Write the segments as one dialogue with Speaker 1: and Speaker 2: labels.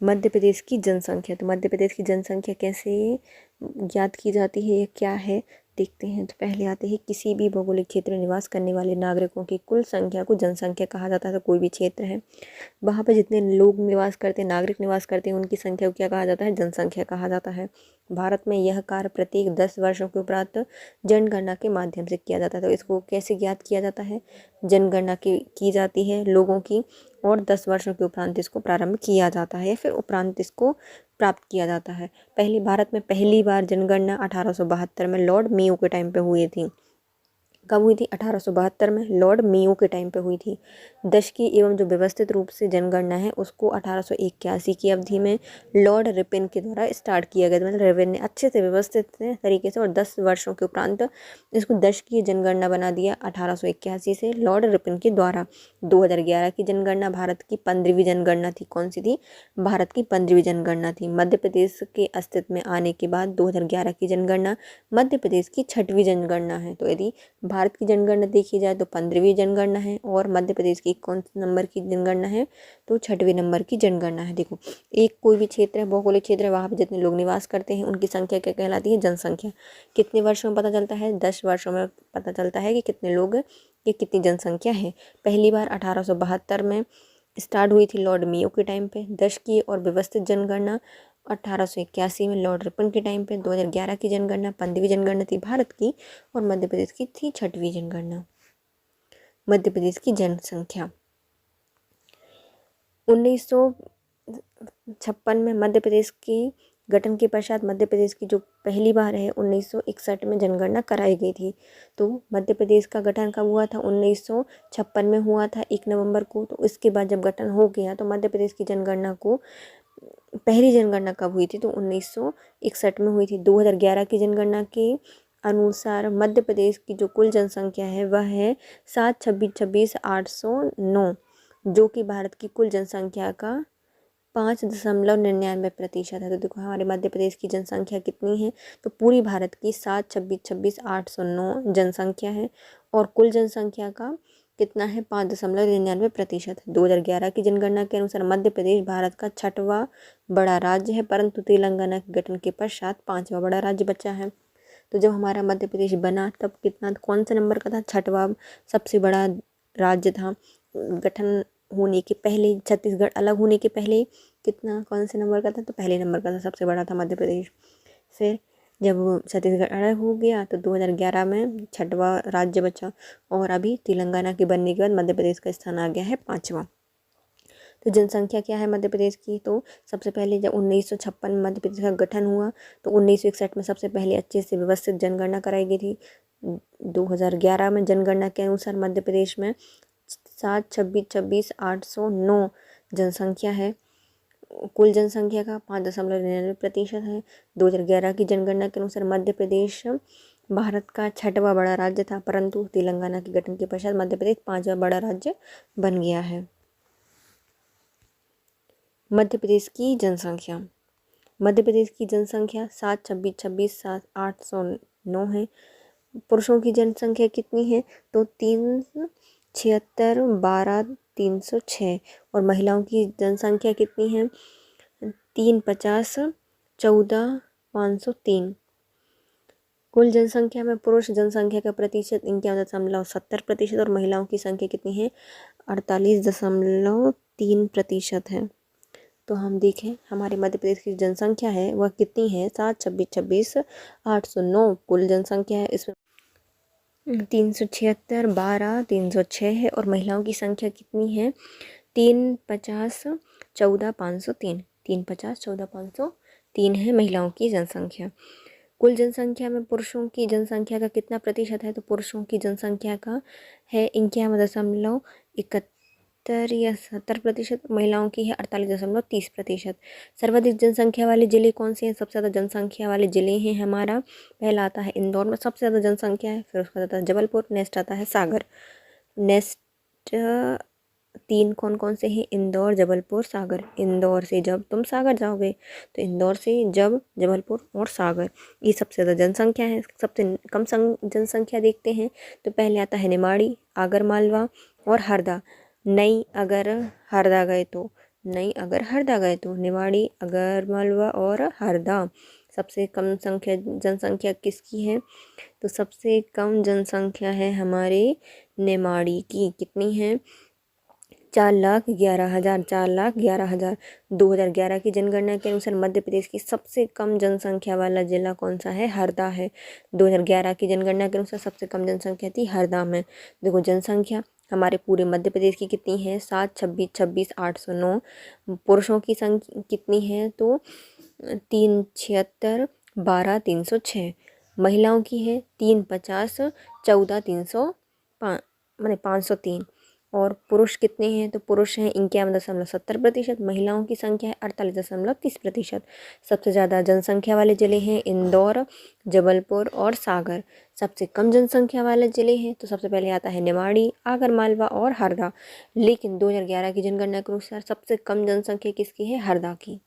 Speaker 1: मध्य प्रदेश की जनसंख्या, तो मध्य प्रदेश की जनसंख्या कैसे ज्ञात की जाती है, ये क्या है देखते हैं। तो पहले आते हैं किसी भी भौगोलिक क्षेत्र में निवास करने वाले नागरिकों की कुल संख्या को जनसंख्या कहा जाता है। तो कोई भी क्षेत्र है वहाँ पर जितने लोग निवास करते हैं, नागरिक निवास करते हैं, उनकी संख्या को क्या कहा जाता है, जनसंख्या कहा जाता है। भारत में यह कार्य प्रत्येक 10 वर्षों के उपरांत जनगणना के माध्यम से किया जाता है। तो इसको कैसे ज्ञात किया जाता है, जनगणना की जाती है लोगों की, और 10 वर्षों के उपरांत इसको प्रारंभ किया जाता है या फिर उपरांत इसको प्राप्त किया जाता है। भारत में पहली बार जनगणना 1872 में लॉर्ड मेयो के टाइम पे हुई थी। कब हुई थी? 1872 में लॉर्ड मेयो के टाइम पे हुई थी। दशकीय एवं जो व्यवस्थित रूप से जनगणना है उसको 1881 की अवधि में लॉर्ड रिपन के द्वारा स्टार्ट किया गया। मतलब रिपन ने अच्छे से व्यवस्थित तरीके से और 10 वर्षों के उपरांत इसको दशकीय जनगणना बना दिया 1881 से लॉर्ड रिपन के द्वारा। 2011 की जनगणना भारत की 15वीं जनगणना थी। कौन सी थी? भारत की 15वीं जनगणना थी। मध्य प्रदेश के अस्तित्व में आने के बाद 2011 की जनगणना मध्य प्रदेश की 6वीं जनगणना है। तो यदि भारत की जनगणना देखी जाए तो 15वीं जनगणना है, और मध्य प्रदेश की कौन से नंबर की जनगणना है? तो 6वें नंबर की जनगणना है। देखो, एक कोई भी क्षेत्र है, भौगोलिक क्षेत्र है, वहाँ पर जितने लोग निवास करते हैं उनकी संख्या क्या कहलाती है? जनसंख्या। कितने वर्षों में पता चलता है? 10 वर्षों में पता चलता है कि कितने लोग, ये कितनी जनसंख्या है। पहली बार 1872 में स्टार्ट हुई थी लॉर्ड मेयो के टाइम पे। दशकीय और व्यवस्थित जनगणना 1881 में लॉर्ड रिपन के टाइम पे। 2011 की जनगणना 15वीं जनगणना थी भारत की, और मध्य प्रदेश की थी 6वीं जनगणना। मध्य प्रदेश की जनसंख्या 1956 में मध्य प्रदेश की गठन के पश्चात मध्य प्रदेश की जो पहली बार है 1961 में जनगणना कराई गई थी। तो मध्य प्रदेश का गठन कब हुआ था? 1956 में हुआ था 1 नवंबर को। तो इसके बाद जब गठन हो गया तो मध्य प्रदेश की जनगणना को, पहली जनगणना कब हुई थी? तो 1961 में हुई थी। 2011 की जनगणना के अनुसार मध्य प्रदेश की जो कुल जनसंख्या है वह है 7,26,26,809, जो कि भारत की कुल जनसंख्या का 5.99% है। तो देखो, हमारे मध्य प्रदेश की जनसंख्या कितनी है? तो पूरी भारत की 7,26,26,809 जनसंख्या है, और कुल जनसंख्या का कितना है? 5.99%। 2011 की जनगणना के अनुसार मध्य प्रदेश भारत का 6वां बड़ा राज्य है, परंतु तेलंगाना के गठन के पश्चात 5वां बड़ा राज्य बचा है। तो जब हमारा मध्य प्रदेश बना तब कितना, कौन से नंबर का था? 6वां सबसे बड़ा राज्य था। गठन होने के पहले, छत्तीसगढ़ अलग होने के पहले कितना, कौन से नंबर का था? तो पहले नंबर का था, सबसे बड़ा था मध्य प्रदेश। फिर जब छत्तीसगढ़ अलग हो गया तो 2011 में 6वां राज्य बचा, और अभी तेलंगाना के बनने के बाद मध्य प्रदेश का स्थान आ गया है 5वां। तो जनसंख्या क्या है मध्य प्रदेश की? तो सबसे पहले जब 1956 में मध्य प्रदेश का गठन हुआ तो 1961 में सबसे पहले अच्छे से व्यवस्थित जनगणना कराई गई थी। 2011 में जनगणना के अनुसार मध्य प्रदेश में 7,26,26,809 जनसंख्या है। कुल जनसंख्या का 5.99% है। 2011 की जनगणना के अनुसार मध्य प्रदेश भारत का 6वां बड़ा राज्य था, परंतु तेलंगाना के गठन के पश्चात मध्य प्रदेश 5वां बड़ा राज्य बन गया है। मध्य प्रदेश की जनसंख्या, मध्य प्रदेश की जनसंख्या 7,26,26,809 है। पुरुषों की जनसंख्या कितनी है? तो 376,12,306, और महिलाओं की जनसंख्या कितनी है? 350,14,503। कुल जनसंख्या में पुरुष जनसंख्या का प्रतिशत 51.70% और महिलाओं की संख्या कितनी है? 48.3% है। तो हम देखें हमारे मध्य प्रदेश की जनसंख्या है वह कितनी है? 7,26,26,809 कुल जनसंख्या है। इसमें 376,12,306 है, और महिलाओं की संख्या कितनी है? 350,14,503। 350,14,503 है महिलाओं की जनसंख्या। कुल जनसंख्या में पुरुषों की जनसंख्या का कितना प्रतिशत है? तो पुरुषों की जनसंख्या का है 51.71 या 70%। महिलाओं की है 48.30%। सर्वाधिक जनसंख्या वाले जिले कौन से हैं? सबसे ज़्यादा जनसंख्या वाले जिले हैं हमारा, पहला आता है इंदौर में सबसे ज़्यादा जनसंख्या है, फिर उसका आता है जबलपुर, नेक्स्ट आता है सागर। नेक्स्ट 3 कौन कौन से हैं? इंदौर, जबलपुर, सागर। इंदौर से जब तुम सागर जाओगे तो इंदौर से जब, जबलपुर और सागर, ये सबसे ज़्यादा जनसंख्या है। सबसे कम जनसंख्या देखते हैं तो पहले आता है निमाड़ी, आगर मालवा और हरदा। नई अगर हरदा गए तो नहीं, अगर हरदा गए तो निवाड़ी, अगर मालवा और हरदा। सबसे कम संख्या जनसंख्या किसकी है? तो सबसे कम जनसंख्या है हमारे निमाड़ी की। कितनी है? 4,11,000। 4,11,000। 2011 की जनगणना के अनुसार मध्य प्रदेश की सबसे कम जनसंख्या वाला जिला कौन सा है? हरदा है। 2011 की जनगणना के अनुसार सबसे कम जनसंख्या थी हरदा में। देखो जनसंख्या हमारे पूरे मध्य प्रदेश की कितनी है? 7, 26, 26, 809। पुरुषों की संख्या कितनी है? तो 376, 12, 306। महिलाओं की है 350, 14, 305, मैंने 503। और पुरुष कितने हैं? तो पुरुष हैं 51.70%। महिलाओं की संख्या है 48.30%। सबसे ज़्यादा जनसंख्या वाले जिले हैं इंदौर, जबलपुर और सागर। सबसे कम जनसंख्या वाले जिले हैं तो सबसे पहले आता है निवाड़ी, आगरमालवा और हरदा। लेकिन 2011 की जनगणना के अनुसार सबसे कम जनसंख्या किसकी है? हरदा की।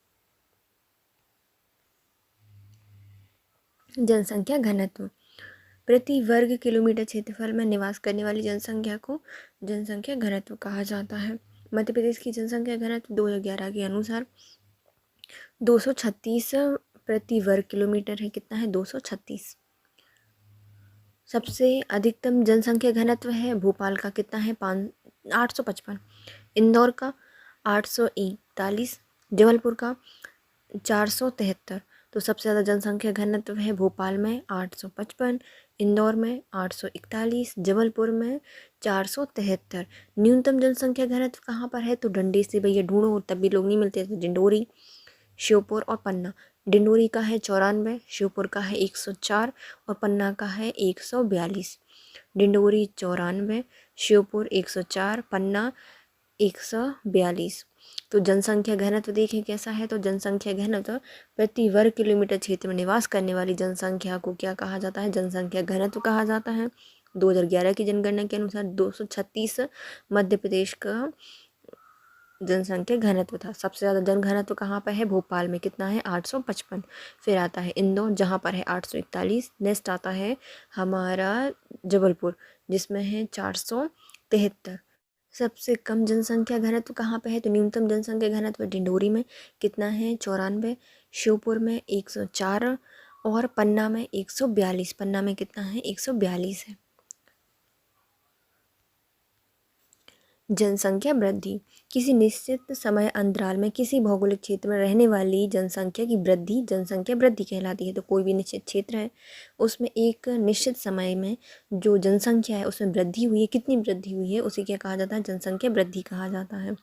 Speaker 1: जनसंख्या घनत्व प्रति वर्ग किलोमीटर क्षेत्रफल में निवास करने वाली जनसंख्या को जनसंख्या घनत्व कहा जाता है। मध्य प्रदेश की जनसंख्या घनत्व 2011 के अनुसार 236 प्रति वर्ग किलोमीटर है। कितना है? 236। सबसे अधिकतम जनसंख्या घनत्व है भोपाल का। कितना है? 855। इंदौर का 841। जबलपुर का 473। तो सबसे ज़्यादा जनसंख्या घनत्व है भोपाल में 855, इंदौर में 841, जबलपुर में 473। न्यूनतम जनसंख्या घनत्व कहाँ पर है? तो डंडी से भैया ढूंढो, तब भी लोग नहीं मिलते। तो डिंडोरी, श्योपुर और पन्ना। डिंडोरी का है 94, श्योपुर का है 104 और पन्ना का है 142। डिंडोरी 94, श्योपुर 104, पन्ना 142। तो जनसंख्या घनत्व देखें कैसा है? तो जनसंख्या घनत्व प्रति वर्ग किलोमीटर क्षेत्र में निवास करने वाली जनसंख्या को क्या कहा जाता है? जनसंख्या घनत्व कहा जाता है। 2011 की जनगणना के अनुसार 236 मध्य प्रदेश का जनसंख्या घनत्व था। सबसे ज़्यादा जन घनत्व कहाँ पर है? भोपाल में। कितना है? 855। फिर आता है इंदौर जहाँ पर है 841। नेक्स्ट आता है हमारा जबलपुर जिसमें है 473। सबसे कम जनसंख्या घनत्व कहाँ पे है? तो न्यूनतम जनसंख्या घनत्व डिंडोरी में। कितना है? 94। श्योपुर में 104 और पन्ना में 142। पन्ना में कितना है? 142 है। जनसंख्या वृद्धि किसी निश्चित समय अंतराल में किसी भौगोलिक क्षेत्र में रहने वाली जनसंख्या की वृद्धि जनसंख्या वृद्धि कहलाती है। तो कोई भी निश्चित क्षेत्र है उसमें एक निश्चित समय में जो जनसंख्या है उसमें वृद्धि हुई है, कितनी वृद्धि हुई है उसे क्या कहा जाता है? जनसंख्या वृद्धि कहा जाता है।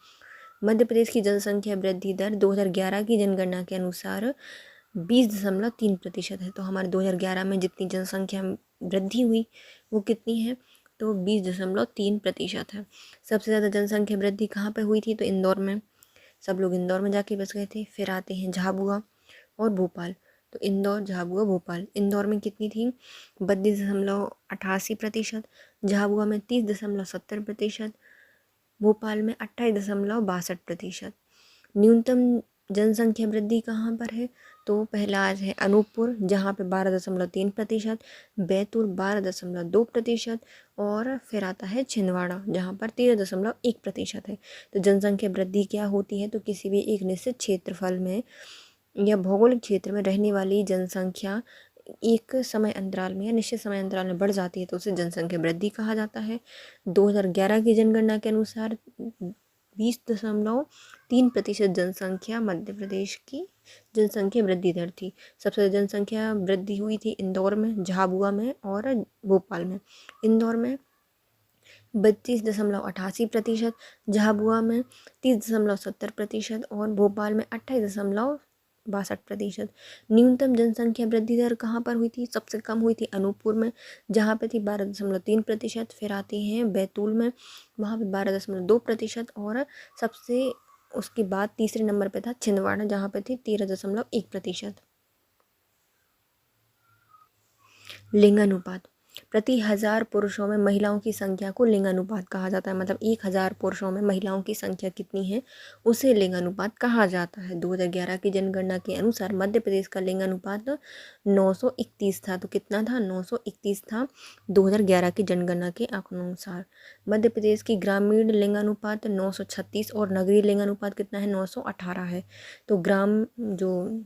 Speaker 1: मध्य प्रदेश की जनसंख्या वृद्धि दर 2011 की जनगणना के अनुसार 20.3% है। तो हमारे 2011 में जितनी जनसंख्या वृद्धि हुई वो कितनी है? तो 20.3% है। सबसे ज़्यादा जनसंख्या वृद्धि कहाँ पर हुई थी? तो इंदौर में। सब लोग इंदौर में जाके बस गए थे। फिर आते हैं झाबुआ और भोपाल। तो इंदौर, झाबुआ, भोपाल। इंदौर में कितनी थी? 32.88%। झाबुआ में 30.70%। भोपाल में 28.62%। न्यूनतम जनसंख्या वृद्धि कहाँ पर है? तो पहला आज है अनूपपुर जहाँ पे 12.3%, बैतूल 12.2% और फिर आता है छिंदवाड़ा जहाँ पर 13.1% है। तो जनसंख्या वृद्धि क्या होती है? तो किसी भी एक निश्चित क्षेत्रफल में या भौगोलिक क्षेत्र में रहने वाली जनसंख्या एक समय अंतराल में या निश्चित समय अंतराल में बढ़ जाती है तो उसे जनसंख्या वृद्धि कहा जाता है। 2011 की जनगणना के अनुसार 20.3% जनसंख्या मध्य प्रदेश की जनसंख्या वृद्धि दर थी। सबसे ज़्यादा जनसंख्या वृद्धि हुई थी इंदौर में, झाबुआ में और भोपाल में। इंदौर में 32.88%, झाबुआ में 30.70% और भोपाल में 28.62%। न्यूनतम जनसंख्या वृद्धि दर कहाँ पर हुई थी? सबसे कम हुई थी अनूपपुर में जहाँ पे थी 12.3%। फिर आते हैं बैतूल में, वहाँ पे 12.2% और सबसे उसके बाद तीसरे नंबर पे था छिंदवाड़ा जहाँ पे थी 13.1%। लिंगानुपात प्रति 1000 पुरुषों में महिलाओं की संख्या को लिंगानुपात कहा जाता है। मतलब 1000 पुरुषों में महिलाओं की संख्या कितनी है उसे लिंगानुपात कहा जाता है। 2011 की जनगणना के अनुसार मध्य प्रदेश का लिंगानुपात 931 था। तो कितना था? 931 था 2011 की जनगणना के अनुसार। मध्य प्रदेश की ग्रामीण लिंगानुपात 936 और नगरीय लिंगानुपात कितना है? 918 है। तो ग्राम जो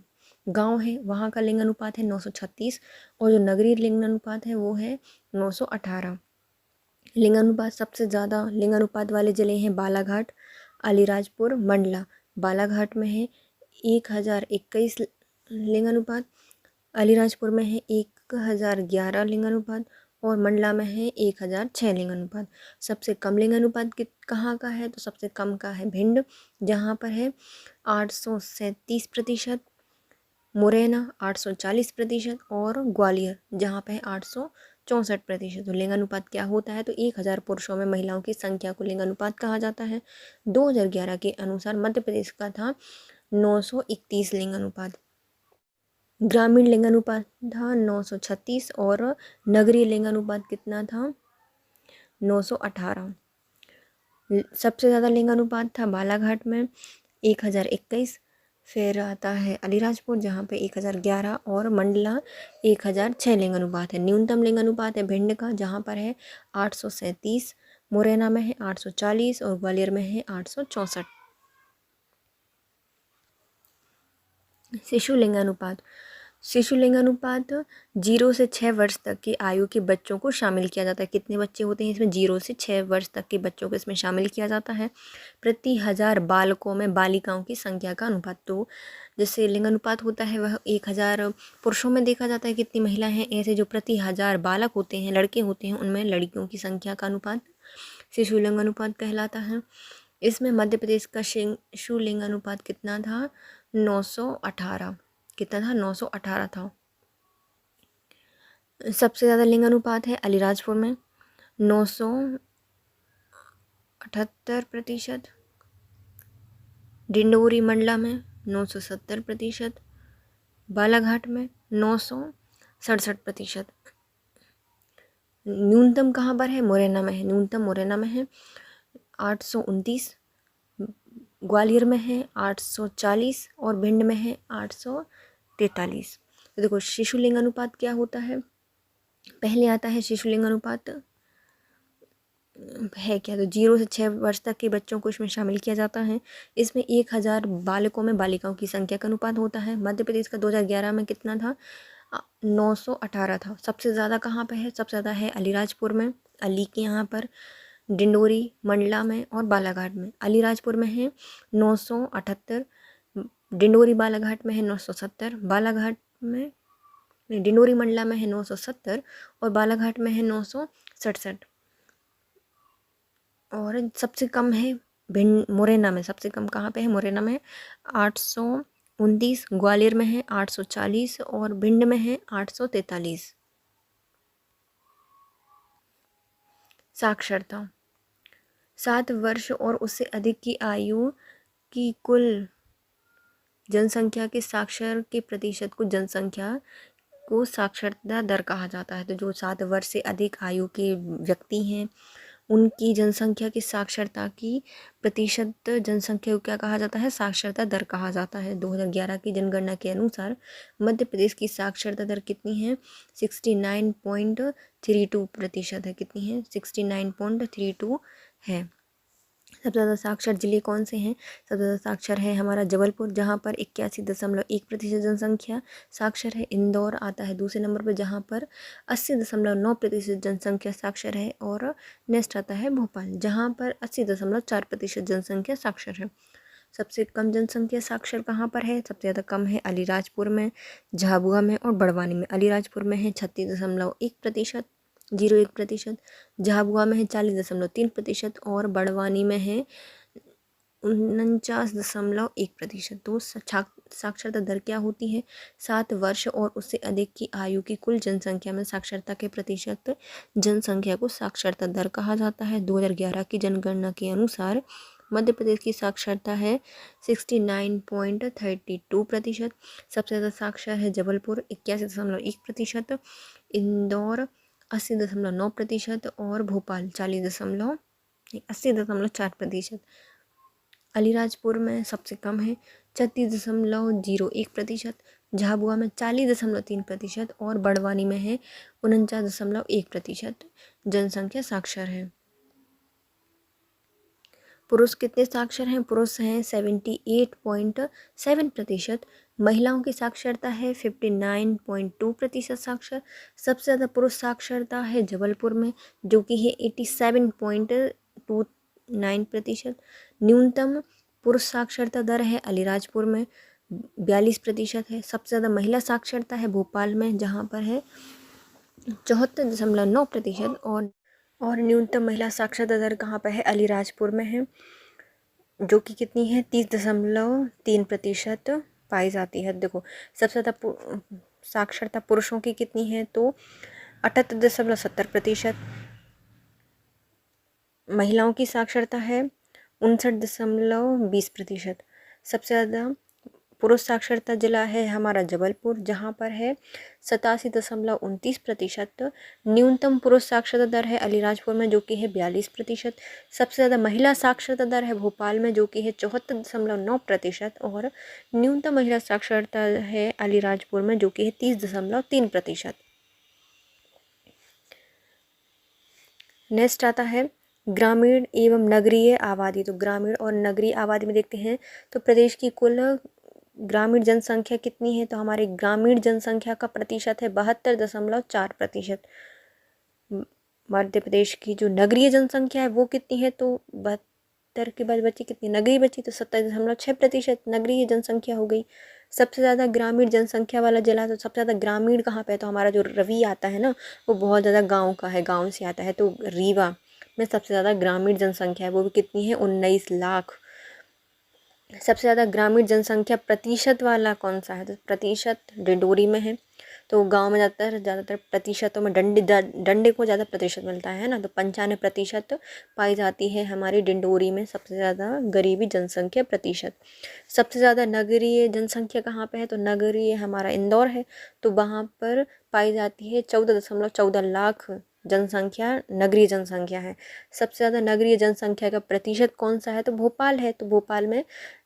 Speaker 1: गांव है वहाँ का लिंगानुपात है 936 और जो नगरीय लिंगानुपात है वो है 918। लिंगानुपात सबसे ज़्यादा लिंगानुपात वाले ज़िले हैं बालाघाट, अलीराजपुर, मंडला। बालाघाट में है 1021 लिंगानुपात, अलीराजपुर में है 1011 लिंगानुपात और मंडला में है 1006 लिंगानुपात। सबसे कम लिंगानुपात कहाँ का है? तो सबसे कम का है भिंड, जहाँ पर है 837%, मुरैना 840% और ग्वालियर जहाँ पे है 864%। तो लिंगानुपात क्या होता है? तो 1000 पुरुषों में महिलाओं की संख्या को लिंगानुपात कहा जाता है। 2011 के अनुसार मध्य प्रदेश का था 931 लिंगानुपात। ग्रामीण लिंगानुपात था 936 और नगरीय लिंगानुपात कितना था? 918। सबसे ज़्यादा लिंगानुपात था बालाघाट में 1021, फिर आता है अलीराजपुर जहाँ पे 1011 और मंडला 1006 लिंगानुपात है। न्यूनतम लिंगानुपात है भिंड का जहाँ पर है 837, मुरैना में है 840 और ग्वालियर में है 864। शिशु लिंगानुपात। शिशु लिंगानुपात 0 से 6 वर्ष तक की आयु के बच्चों को शामिल किया जाता है। कितने बच्चे होते हैं इसमें? 0 से 6 वर्ष तक के बच्चों को इसमें शामिल किया जाता है। प्रति 1000 बालकों में बालिकाओं की संख्या का अनुपात। तो जैसे लिंगानुपात होता है वह 1000 पुरुषों में देखा जाता है कितनी महिला हैं, ऐसे जो प्रति 1000 बालक होते हैं, लड़के होते हैं, उनमें लड़कियों की संख्या का अनुपात शिशु लिंगानुपात कहलाता है। इसमें मध्य प्रदेश का शिशु लिंगानुपात कितना था? 918। कितना था? 918 था। सबसे ज़्यादा लिंगानुपात है अलीराजपुर में 978%, डिंडोरी मंडला में 970%, बालाघाट में 967%। न्यूनतम कहाँ पर है? मुरैना में है। न्यूनतम मुरैना में है 829, ग्वालियर में है 840 और भिंड में है 843। तो देखो शिशु लिंगानुपात क्या होता है? पहले आता है शिशु लिंगानुपात है क्या? तो 0 से 6 वर्ष तक के बच्चों को इसमें शामिल किया जाता है। इसमें 1000 बालकों में बालिकाओं की संख्या का अनुपात होता है। मध्य प्रदेश का 2011 में कितना था? 918 था। सबसे ज़्यादा कहाँ पे है? सबसे ज़्यादा है अलीराजपुर में, अली के यहाँ पर, डिंडोरी, मंडला में और बालाघाट में। अलीराजपुर में है 978, डिंडोरी बालाघाट में है 970, बालाघाट में डिंडोरी मंडला में है 970 और बालाघाट में है 967। और सबसे कम है भिंड, मुरैना में। सबसे कम कहाँ पे है? मुरैना में 829, ग्वालियर में है 840 और भिंड में है 843। साक्षरता। 7 वर्ष और उससे अधिक की आयु की कुल जनसंख्या के साक्षर के प्रतिशत को जनसंख्या को साक्षरता दर कहा जाता है। तो जो 7 वर्ष से अधिक आयु के व्यक्ति हैं उनकी जनसंख्या की साक्षरता की प्रतिशत जनसंख्या को क्या कहा जाता है? साक्षरता दर कहा जाता है। 2011 की जनगणना के अनुसार मध्य प्रदेश की साक्षरता दर कितनी है? 69.32% है। कितनी है? 69.32 है। सबसे ज़्यादा साक्षर जिले कौन से हैं? सबसे ज़्यादा साक्षर है हमारा जबलपुर जहाँ पर 81.1% जनसंख्या साक्षर है। इंदौर आता है दूसरे नंबर पर जहाँ पर 80.9% जनसंख्या साक्षर है। और नेक्स्ट आता है भोपाल जहाँ पर 80.4% जनसंख्या साक्षर है। सबसे कम जनसंख्या साक्षर कहाँ पर है? सबसे ज़्यादा कम है अलीराजपुर में, झाबुआ में और बड़वानी में। अलीराजपुर में है 36.1%, 0.1%, झाबुआ में है 40.3% और बड़वानी में है 49.1%। तो साक्षरता दर क्या होती है? 7 वर्ष और उससे अधिक की आयु की कुल जनसंख्या में साक्षरता के प्रतिशत जनसंख्या को साक्षरता दर कहा जाता है। 2011 की जनगणना के अनुसार मध्य प्रदेश की साक्षरता है 69.32%। सबसे ज़्यादा साक्षर है जबलपुर 81.1%, इंदौर 80.9% और भोपाल 80.4%। अलीराजपुर में सबसे कम है 36.01%। झाबुआ में 40.3% और बड़वानी में है 49.1% जनसंख्या साक्षर है। पुरुष कितने साक्षर हैं? पुरुष हैं 78.7%। महिलाओं की साक्षरता है 59.2% साक्षर। सबसे ज़्यादा पुरुष साक्षरता है जबलपुर में जो कि है 87.29%। न्यूनतम पुरुष साक्षरता दर है अलीराजपुर में 42% है। सबसे ज़्यादा महिला साक्षरता है भोपाल में जहाँ पर है 74.9% और न्यूनतम महिला साक्षरता दर कहाँ पर है? अलीराजपुर में है जो कि कितनी है 30.3% पाई जाती है। देखो सबसे ज़्यादा साक्षरता पुरुषों की कितनी है तो 78.70%। महिलाओं की साक्षरता है 59.20%। सबसे ज़्यादा पुरुष साक्षरता जिला है हमारा जबलपुर जहाँ पर है 87.29%। न्यूनतम पुरुष साक्षरता दर है अलीराजपुर में जो कि है 42%। सबसे ज़्यादा महिला साक्षरता दर है भोपाल में जो कि है 74.9% और न्यूनतम महिला साक्षरता है अलीराजपुर में जो कि है 30.3%। नेक्स्ट आता है ग्रामीण एवं नगरीय आबादी। तो ग्रामीण और नगरीय आबादी में देखते हैं तो प्रदेश की कुल ग्रामीण जनसंख्या कितनी है? तो हमारी ग्रामीण जनसंख्या का प्रतिशत है 72.4%। मध्य प्रदेश की जो नगरीय जनसंख्या है वो कितनी है? तो 72 के बाद बची कितनी? नगरीय बची तो 27.6% नगरीय जनसंख्या हो गई। सबसे ज़्यादा ग्रामीण जनसंख्या वाला जिला तो सबसे ज़्यादा ग्रामीण कहाँ पे है? तो हमारा जो रवि आता है ना वो बहुत ज़्यादा गाँव का है, गाँव से आता है। तो रीवा में सबसे ज़्यादा ग्रामीण जनसंख्या है वो भी कितनी है 19 लाख। सबसे ज़्यादा ग्रामीण जनसंख्या प्रतिशत वाला कौन सा है? तो प्रतिशत डिंडोरी में है। तो गांव में ज़्यादातर प्रतिशतों में डंडे को ज़्यादा प्रतिशत मिलता है ना, तो 95% पाई जाती है हमारी डिंडोरी में सबसे ज़्यादा गरीबी जनसंख्या प्रतिशत। सबसे ज़्यादा नगरीय जनसंख्या कहाँ पे है? तो नगरीय हमारा इंदौर है तो वहाँ पर पाई जाती है 14.14 लाख जनसंख्या नगरीय जनसंख्या है। सबसे ज़्यादा नगरीय जनसंख्या का प्रतिशत कौन सा है? तो भोपाल है। तो भोपाल में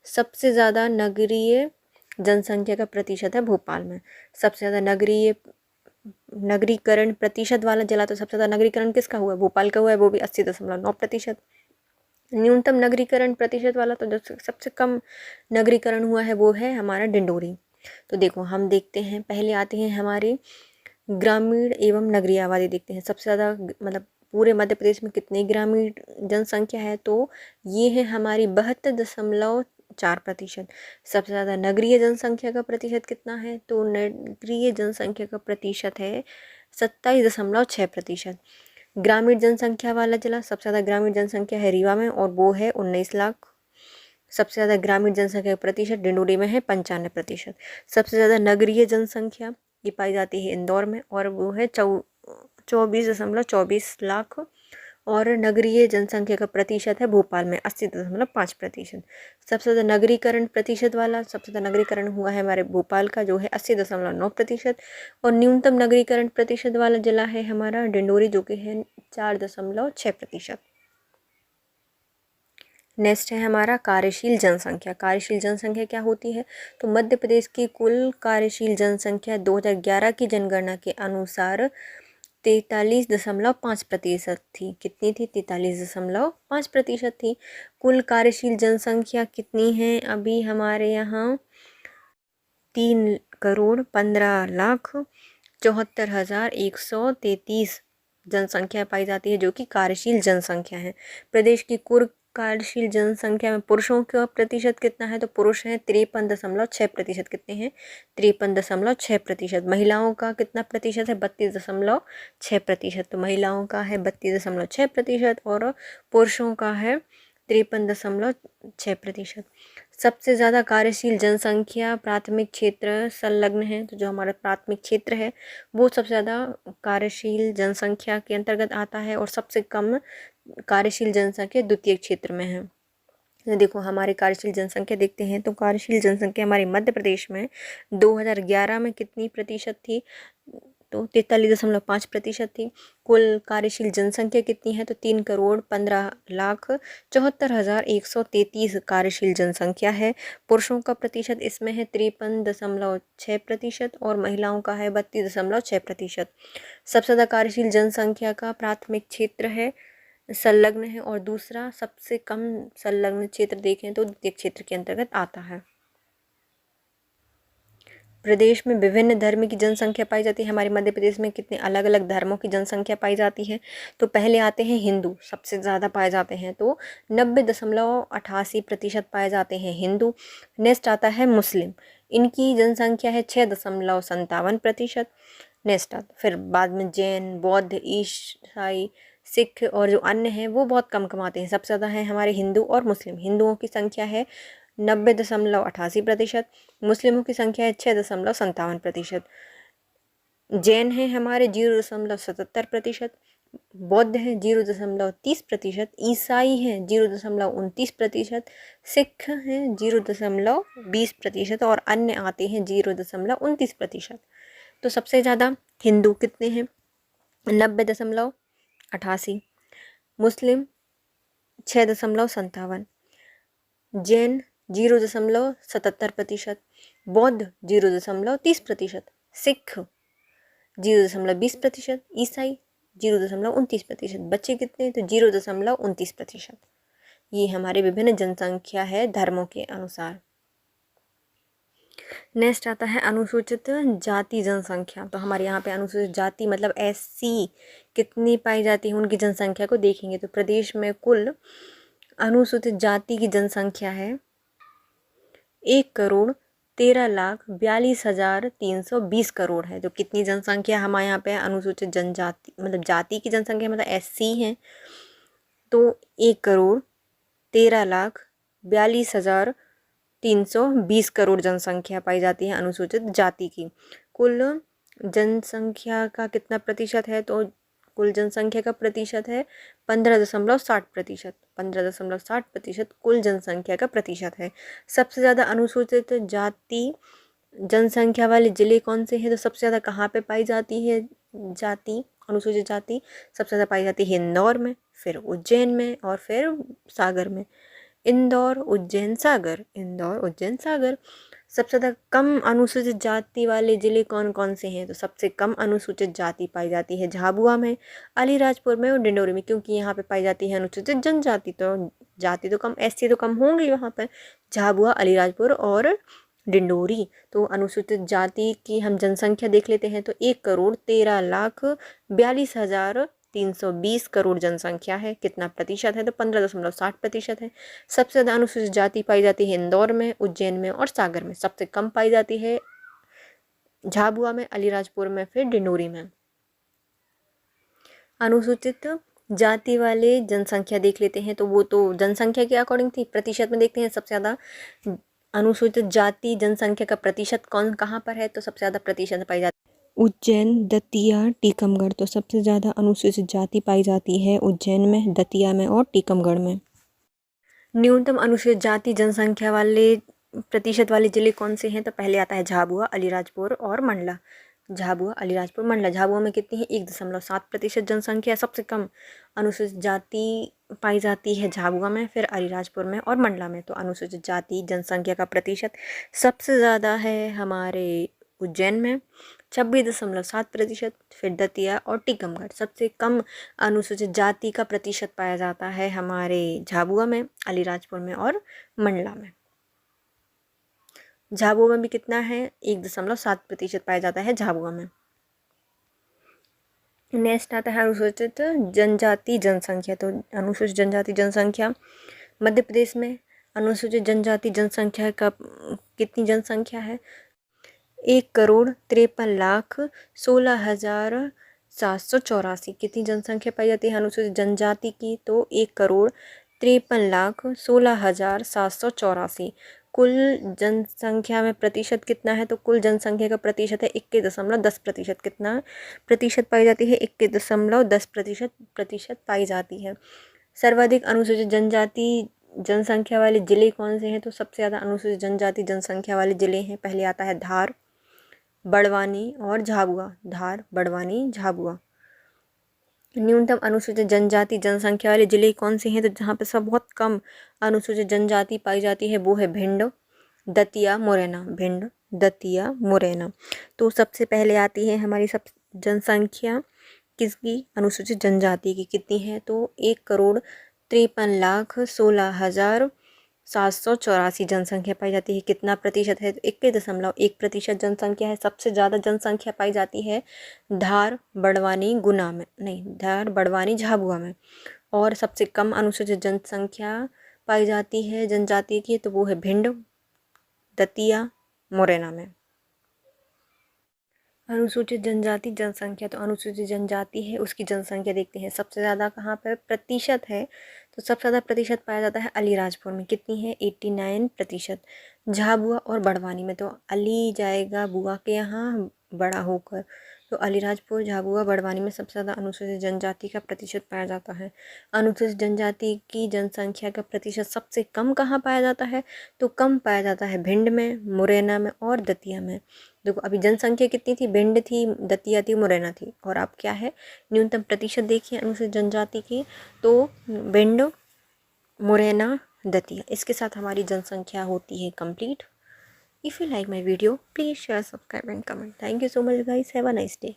Speaker 1: सबसे ज़्यादा नगरीय जनसंख्या का प्रतिशत है भोपाल में। सबसे ज़्यादा नगरीकरण प्रतिशत वाला जिला तो सबसे ज़्यादा नगरीकरण किसका हुआ है? भोपाल का हुआ है वो भी 80.9%। न्यूनतम नगरीकरण प्रतिशत वाला तो जो सबसे कम नगरीकरण हुआ है वो है हमारा डिंडोरी। तो देखो हम देखते हैं पहले आते हैं हमारी ग्रामीण एवं नगरीय आबादी देखते हैं। सबसे ज़्यादा मतलब पूरे मध्य प्रदेश में कितनी ग्रामीण जनसंख्या है? तो ये है हमारी 72.4%। सबसे ज़्यादा नगरीय जनसंख्या का प्रतिशत कितना है? तो नगरीय जनसंख्या का प्रतिशत है 27.6%। ग्रामीण जनसंख्या वाला जिला सबसे ज़्यादा ग्रामीण जनसंख्या है रीवा में और वो है 19 लाख। सबसे ज़्यादा ग्रामीण जनसंख्या का प्रतिशत डिंडोरी में है 95%। सबसे ज़्यादा नगरीय जनसंख्या ये पाई जाती है इंदौर में और वो है 24.24 लाख और नगरीय जनसंख्या का प्रतिशत है भोपाल में 80.5%। सबसे ज़्यादा नगरीकरण प्रतिशत वाला सबसे ज़्यादा नगरीकरण हुआ है हमारे भोपाल का जो है 80.9% और न्यूनतम नगरीकरण प्रतिशत वाला जिला है हमारा डिंडोरी जो कि है 4.6%। नेक्स्ट है हमारा कार्यशील जनसंख्या। कार्यशील जनसंख्या क्या होती है? तो मध्य प्रदेश की कुल कार्यशील जनसंख्या 2011 की जनगणना के अनुसार 43.5% थी। कितनी थी? 43.5% थी। कुल कार्यशील जनसंख्या कितनी है अभी हमारे यहाँ? 3,15,74,133 जनसंख्या पाई जाती है जो कि कार्यशील जनसंख्या है। प्रदेश की कुल कार्यशील जनसंख्या में पुरुषों का प्रतिशत कितना है? तो पुरुष हैं 53.6%। कितने हैं? 53.6%। महिलाओं का कितना प्रतिशत है? 32.6%। तो महिलाओं का है 32.6% और पुरुषों का है 53.6%। सबसे ज़्यादा कार्यशील जनसंख्या प्राथमिक क्षेत्र संलग्न है। तो जो हमारा प्राथमिक क्षेत्र है वो सबसे ज़्यादा कार्यशील जनसंख्या के अंतर्गत आता है और सबसे कम कार्यशील जनसंख्या द्वितीय क्षेत्र में है। तो देखो हमारी कार्यशील जनसंख्या देखते हैं तो कार्यशील जनसंख्या हमारे मध्य प्रदेश में 2011 में कितनी प्रतिशत थी? तो 43.5% थी। कुल कार्यशील जनसंख्या कितनी है तो 3,15,74,133 कार्यशील जनसंख्या है। पुरुषों का प्रतिशत इसमें है 53.6% और महिलाओं का है 32.6%। सबसे ज़्यादा कार्यशील जनसंख्या का प्राथमिक क्षेत्र है संलग्न है और दूसरा सबसे कम संलग्न क्षेत्र देखें तो द्वितीय क्षेत्र के अंतर्गत आता है। प्रदेश में विभिन्न धर्म की जनसंख्या पाई जाती है। हमारे मध्य प्रदेश में कितने अलग अलग धर्मों की जनसंख्या पाई जाती है तो पहले आते हैं हिंदू, सबसे ज़्यादा पाए जाते हैं तो 90.88% पाए जाते हैं हिंदू। नेक्स्ट आता है मुस्लिम, इनकी जनसंख्या है 6.57%। नेक्स्ट आता फिर बाद में जैन, बौद्ध, ईसाई, सिख और जो अन्य हैं वो बहुत कम कमाते हैं। सबसे ज़्यादा है हमारे हिंदू और मुस्लिम। हिंदुओं की संख्या है 90.88%, मुस्लिमों की संख्या है 6.57%। जैन हैं हमारे 0.77%, बौद्ध हैं 0.30%, ईसाई हैं 0.29%, सिख हैं 0.20% और अन्य आते हैं 0.29%। तो सबसे ज़्यादा हिंदू कितने हैं 90.88, मुस्लिम 6.57, जैन 0.77%, बौद्ध 0.30%, सिख 0.20%, ईसाई 0.29%। बच्चे कितने तो 0.29%। ये हमारे विभिन्न जनसंख्या है धर्मों के अनुसार। नेक्स्ट आता है अनुसूचित जाति जनसंख्या। तो हमारे यहाँ पे अनुसूचित जाति मतलब SC कितनी पाई जाती है उनकी जनसंख्या को देखेंगे तो प्रदेश में कुल अनुसूचित जाति की जनसंख्या है 1,13,42,320 करोड़ है। तो कितनी जनसंख्या हमारे यहाँ पे अनुसूचित जनजाति मतलब जाति की जनसंख्या मतलब SC है तो 1,13,42,320 करोड़ जनसंख्या पाई जाती है अनुसूचित जाति की। कुल जनसंख्या का कितना प्रतिशत है तो कुल जनसंख्या का प्रतिशत है 15.60%। 15.60% कुल जनसंख्या का प्रतिशत है। सबसे ज़्यादा अनुसूचित जाति जनसंख्या वाले ज़िले कौन से हैं तो सबसे ज़्यादा कहाँ पे पाई जाती है जाति अनुसूचित जाति सबसे ज़्यादा पाई जाती है इंदौर में, फिर उज्जैन में और फिर सागर में। इंदौर, उज्जैन, सागर, इंदौर, उज्जैन, सागर। सबसे ज़्यादा कम अनुसूचित जाति वाले ज़िले कौन कौन से हैं तो सबसे कम अनुसूचित जाति पाई जाती है झाबुआ में, अलीराजपुर में और डिंडोरी में, क्योंकि यहाँ पे पाई जाती है अनुसूचित जनजाति तो जाति तो कम SC तो कम होंगे वहाँ पर। झाबुआ, अलीराजपुर और डिंडोरी। तो अनुसूचित जाति की हम जनसंख्या देख लेते हैं तो 1,13,42,320 करोड़ जनसंख्या है। कितना प्रतिशत है तो 15.60% है। सबसे ज़्यादा अनुसूचित जाति पाई जाती है इंदौर में, उज्जैन में और सागर में। सबसे कम पाई जाती है झाबुआ में, अलीराजपुर में, फिर डिंडोरी में। अनुसूचित जाति वाले जनसंख्या देख लेते हैं तो वो तो जनसंख्या के अकॉर्डिंग थी। प्रतिशत में देखते हैं सबसे ज़्यादा अनुसूचित जाति जनसंख्या का प्रतिशत कहाँ पर है तो सबसे ज़्यादा प्रतिशत पाई जाती है उज्जैन, दतिया, टीकमगढ़। तो सबसे ज़्यादा अनुसूचित जाति पाई जाती है उज्जैन में, दतिया में और टीकमगढ़ में। न्यूनतम अनुसूचित जाति जनसंख्या वाले प्रतिशत वाले ज़िले कौन से हैं तो पहले आता है झाबुआ, अलीराजपुर और मंडला। झाबुआ, अलीराजपुर, मंडला। झाबुआ में कितनी है 1.7% जनसंख्या। सबसे कम अनुसूचित जाति पाई जाती है झाबुआ में, फिर अलीराजपुर में और मंडला में। तो अनुसूचित जाति जनसंख्या का प्रतिशत सबसे ज़्यादा है हमारे उज्जैन में 26.7%, फिर दतिया और टीकमगढ़। सबसे कम अनुसूचित जाति का प्रतिशत पाया जाता है हमारे झाबुआ में, अलीराजपुर में और मंडला में। झाबुआ में भी कितना है 1.7% पाया जाता है झाबुआ में। नेक्स्ट आता है अनुसूचित जनजाति जनसंख्या। तो अनुसूचित जनजाति जनसंख्या मध्य प्रदेश में अनुसूचित जनजाति जनसंख्या का कितनी जनसंख्या है 1,53,16,784। कितनी जनसंख्या पाई जाती है अनुसूचित जनजाति की तो 1,53,16,784। कुल जनसंख्या में प्रतिशत कितना है तो कुल जनसंख्या का प्रतिशत है 21.10%। कितना प्रतिशत पाई जाती है 21.10% पाई जाती है। सर्वाधिक अनुसूचित जनजाति जनसंख्या वाले ज़िले कौन से हैं तो सबसे ज़्यादा अनुसूचित जनजाति जनसंख्या वाले ज़िले हैं। पहले आता है धार, बड़वानी और झाबुआ, धार, बड़वानी, झाबुआ। न्यूनतम अनुसूचित जनजाति जनसंख्या वाले जिले कौन से हैं? तो जहाँ पे सब बहुत कम अनुसूचित जनजाति पाई जाती है वो है भिंड, दतिया, मुरैना। भिंड, दतिया, मुरैना। तो सबसे पहले आती है हमारी सब जनसंख्या किसकी? अनुसूचित जनजाति की। कितनी है? तो 1,53,16,784 जनसंख्या पाई जाती है। कितना प्रतिशत है? तो 21.1% जनसंख्या है। सबसे ज़्यादा जनसंख्या पाई जाती है धार, बड़वानी, गुना में, नहीं, धार, बड़वानी, झाबुआ में। और सबसे कम अनुसूचित जनसंख्या पाई जाती है जनजाति की, तो वो है भिंड, दतिया, मुरैना में। अनुसूचित जनजाति जनसंख्या, तो अनुसूचित जनजाति है उसकी जनसंख्या देखते हैं सबसे ज़्यादा कहाँ पर प्रतिशत है? तो सबसे ज़्यादा प्रतिशत पाया जाता है अलीराजपुर में। कितनी है? 89%। झाबुआ और बड़वानी में, तो अली जाएगा बुआ के यहाँ बड़ा होकर, तो अलीराजपुर, झाबुआ, बड़वानी में सबसे ज़्यादा अनुसूचित जनजाति का प्रतिशत पाया जाता है। अनुसूचित जनजाति की जनसंख्या का प्रतिशत सबसे कम कहाँ पाया जाता है? तो कम पाया जाता है भिंड में, मुरैना में और दतिया में। देखो अभी जनसंख्या कितनी थी? भिंड थी, दतिया थी, मुरैना थी, और अब क्या है? न्यूनतम प्रतिशत देखिए अनुसूचित जनजाति की, तो भिंड, मुरैना, दतिया। इसके साथ हमारी जनसंख्या होती है complete. If you like my video please share, subscribe and comment. Thank you so much guys, have a nice day.